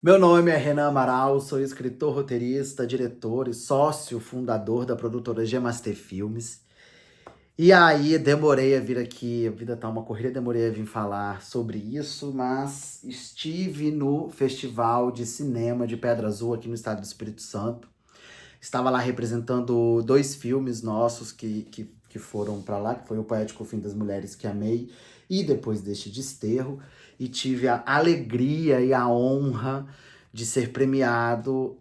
Meu nome é Renan Amaral, sou escritor, roteirista, diretor e sócio fundador da produtora Gemaster Filmes. E aí, demorei a vir aqui, a vida tá uma corrida, demorei a vir falar sobre isso, mas estive no Festival de Cinema de Pedra Azul, aqui no estado do Espírito Santo. Estava lá representando dois filmes nossos que foram para lá, que foi O Poético Fim das Mulheres que Amei e Depois deste Desterro. E tive a alegria e a honra de ser premiado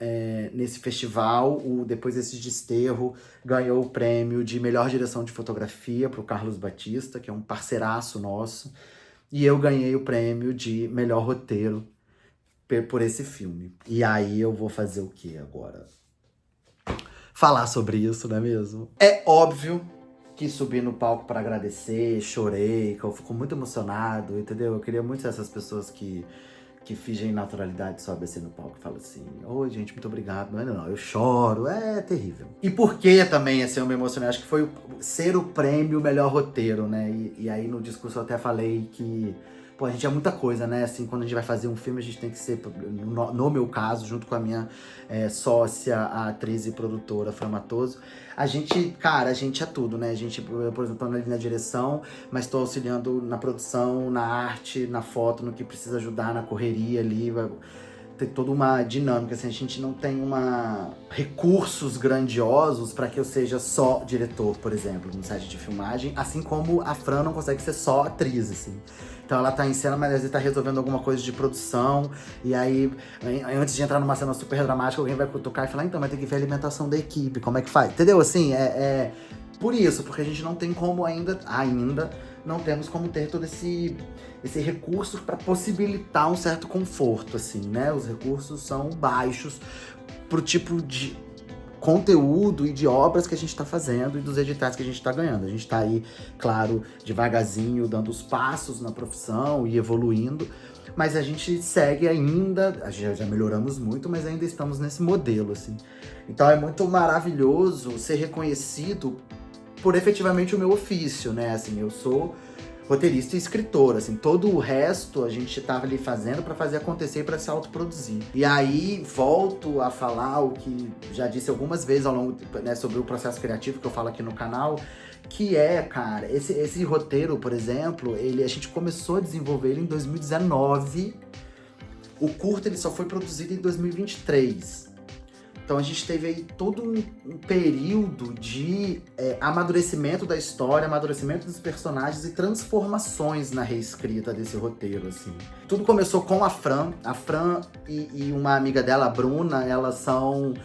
nesse festival. Depois desse Desterro ganhou o prêmio de melhor direção de fotografia para o Carlos Batista, que é um parceiraço nosso. E eu ganhei o prêmio de melhor roteiro por esse filme. E aí eu vou fazer o que agora? Falar sobre isso, não é mesmo? É óbvio que subi no palco para agradecer, chorei, que eu fico muito emocionado, entendeu? Eu queria muito ser essas pessoas que fingem naturalidade, sobe assim no palco e fala assim: oi, gente, muito obrigado. Não, não, eu choro, é terrível. E por que também, assim, eu me emocionei? Acho que foi ser o prêmio melhor roteiro, né? E aí no discurso eu até falei que, pô, a gente é muita coisa, né? Assim, quando a gente vai fazer um filme, a gente tem que ser, no meu caso, junto com a minha sócia, a atriz e produtora Fran Matoso, a gente, cara, a gente é tudo, né? A gente, por exemplo, tô ali na direção, mas tô auxiliando na produção, na arte, na foto, no que precisa ajudar, na correria ali. Tem toda uma dinâmica, assim, a gente não tem recursos grandiosos para que eu seja só diretor, por exemplo, no set de filmagem, assim como a Fran não consegue ser só atriz, assim. Então ela tá em cena, mas às vezes tá resolvendo alguma coisa de produção, e aí, antes de entrar numa cena super dramática, alguém vai cutucar e falar: então, vai ter que ver a alimentação da equipe, como é que faz? Entendeu? Assim, por isso, porque a gente não tem como ainda não temos como ter todo esse recurso para possibilitar um certo conforto, assim, né? Os recursos são baixos pro tipo de conteúdo e de obras que a gente está fazendo e dos editais que a gente está ganhando. A gente está aí, claro, devagarzinho, dando os passos na profissão e evoluindo, mas a gente segue ainda, já melhoramos muito, mas ainda estamos nesse modelo, assim. Então é muito maravilhoso ser reconhecido por efetivamente o meu ofício, né? Assim, eu sou roteirista e escritor, assim, todo o resto a gente tava ali fazendo para fazer acontecer e para se autoproduzir. E aí volto a falar o que já disse algumas vezes ao longo, né, sobre o processo criativo que eu falo aqui no canal, que cara, esse roteiro, por exemplo, a gente começou a desenvolver ele em 2019. O curto ele só foi produzido em 2023. Então a gente teve aí todo um período de amadurecimento da história, amadurecimento dos personagens e transformações na reescrita desse roteiro, assim. Tudo começou com a Fran. A Fran e uma amiga dela, a Bruna, elas são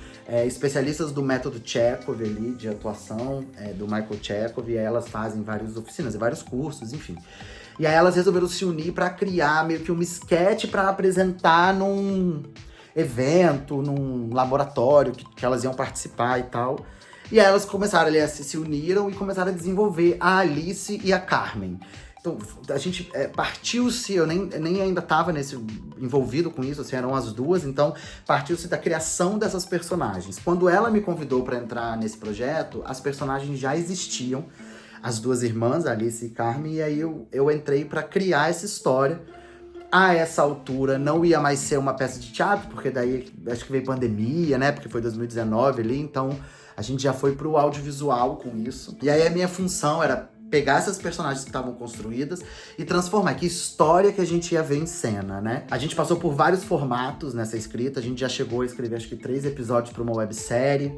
especialistas do método Chekhov ali, de atuação, do Michael Chekhov, e aí elas fazem várias oficinas e vários cursos, enfim. E aí elas resolveram se unir para criar meio que um esquete para apresentar num evento, num laboratório que elas iam participar e tal. E aí elas começaram ali, se uniram e começaram a desenvolver a Alice e a Carmen. Então, a gente partiu-se, eu nem ainda estava envolvido com isso, assim, eram as duas, então partiu-se da criação dessas personagens. Quando ela me convidou para entrar nesse projeto, as personagens já existiam, as duas irmãs, Alice e Carmen, e aí eu entrei para criar essa história. A essa altura não ia mais ser uma peça de teatro, porque daí acho que veio pandemia, né? Porque foi 2019 ali, então a gente já foi pro audiovisual com isso. E aí a minha função era pegar essas personagens que estavam construídas e transformar. Que história que a gente ia ver em cena, né? A gente passou por vários formatos nessa escrita. A gente já chegou a escrever, acho que 3 episódios para uma websérie.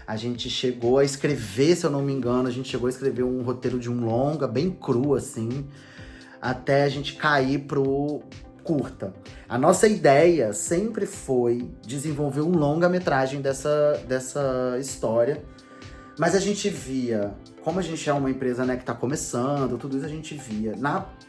A gente chegou a escrever, se eu não me engano, a gente chegou a escrever um roteiro de um longa, bem cru, assim, até a gente cair pro curta. A nossa ideia sempre foi desenvolver um longa-metragem dessa história, mas a gente via, como a gente é uma empresa, né, que tá começando, tudo isso a gente via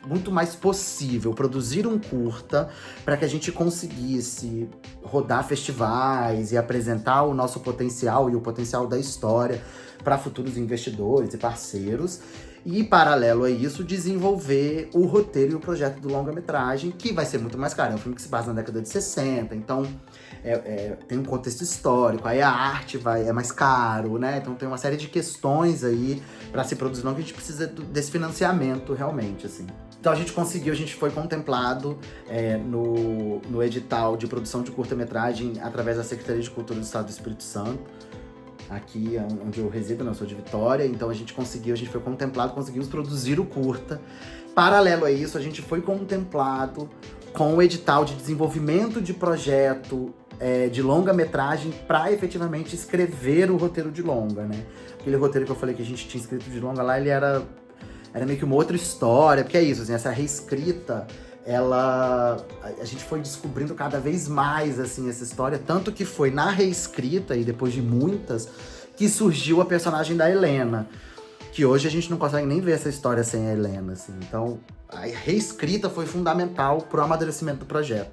muito mais possível produzir um curta para que a gente conseguisse rodar festivais e apresentar o nosso potencial e o potencial da história para futuros investidores e parceiros. E, paralelo a isso, desenvolver o roteiro e o projeto do longa-metragem, que vai ser muito mais caro. É um filme que se passa na década de 60, então tem um contexto histórico, aí a arte é mais caro, né? Então tem uma série de questões aí para se produzir, não, que a gente precisa desse financiamento realmente, assim. Então a gente conseguiu, a gente foi contemplado no edital de produção de curta-metragem através da Secretaria de Cultura do Estado do Espírito Santo, aqui onde eu resido, né? Eu sou de Vitória, então a gente foi contemplado, conseguimos produzir o curta. Paralelo a isso, a gente foi contemplado com o edital de desenvolvimento de projeto de longa-metragem para efetivamente escrever o roteiro de longa, né? Aquele roteiro que eu falei que a gente tinha escrito de longa lá, ele era meio que uma outra história, porque é isso, assim, essa reescrita, a gente foi descobrindo cada vez mais, assim, essa história, tanto que foi na reescrita, e depois de muitas, que surgiu a personagem da Helena, que hoje a gente não consegue nem ver essa história sem a Helena, assim. Então, a reescrita foi fundamental pro amadurecimento do projeto.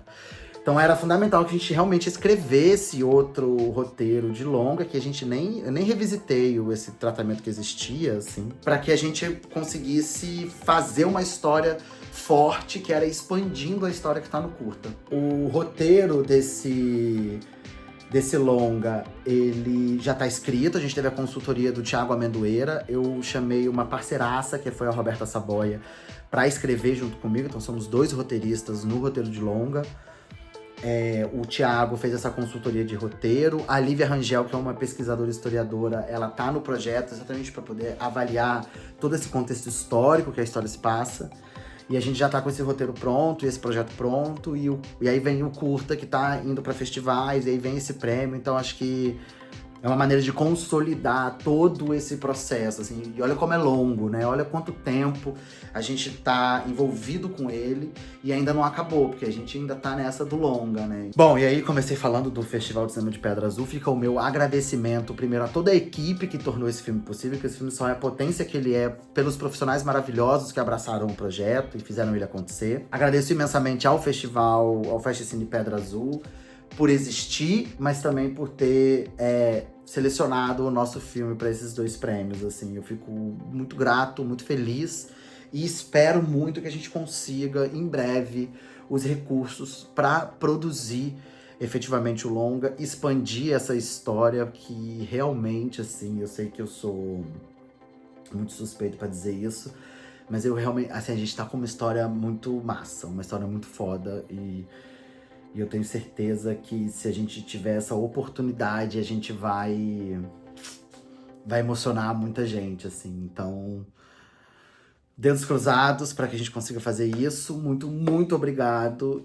Então era fundamental que a gente realmente escrevesse outro roteiro de longa, que eu nem revisitei esse tratamento que existia, assim, para que a gente conseguisse fazer uma história forte, que era expandindo a história que tá no curta. O roteiro desse longa, ele já tá escrito, a gente teve a consultoria do Thiago Amendoeira, eu chamei uma parceiraça, que foi a Roberta Saboia, para escrever junto comigo, então somos 2 roteiristas no roteiro de longa. O Thiago fez essa consultoria de roteiro. A Lívia Rangel, que é uma pesquisadora historiadora, ela tá no projeto exatamente para poder avaliar todo esse contexto histórico que a história se passa. E a gente já tá com esse roteiro pronto, e esse projeto pronto, e aí vem o curta que tá indo para festivais, e aí vem esse prêmio. Então acho que é uma maneira de consolidar todo esse processo, assim. E olha como é longo, né? Olha quanto tempo a gente tá envolvido com ele e ainda não acabou, porque a gente ainda tá nessa do longa, né? Bom, e aí comecei falando do Festival de Cinema de Pedra Azul. Fica o meu agradecimento, primeiro, a toda a equipe que tornou esse filme possível, que esse filme só é a potência que ele é pelos profissionais maravilhosos que abraçaram o projeto e fizeram ele acontecer. Agradeço imensamente ao festival, ao Festi-Cine Pedra Azul, por existir, mas também por ter selecionado o nosso filme para esses 2 prêmios, assim. Eu fico muito grato, muito feliz e espero muito que a gente consiga, em breve, os recursos para produzir efetivamente o longa, expandir essa história que realmente, assim, eu sei que eu sou muito suspeito para dizer isso, mas eu realmente, assim, a gente tá com uma história muito massa, uma história muito foda e eu tenho certeza que se a gente tiver essa oportunidade, a gente vai emocionar muita gente, assim. Então, dedos cruzados para que a gente consiga fazer isso. Muito, muito obrigado.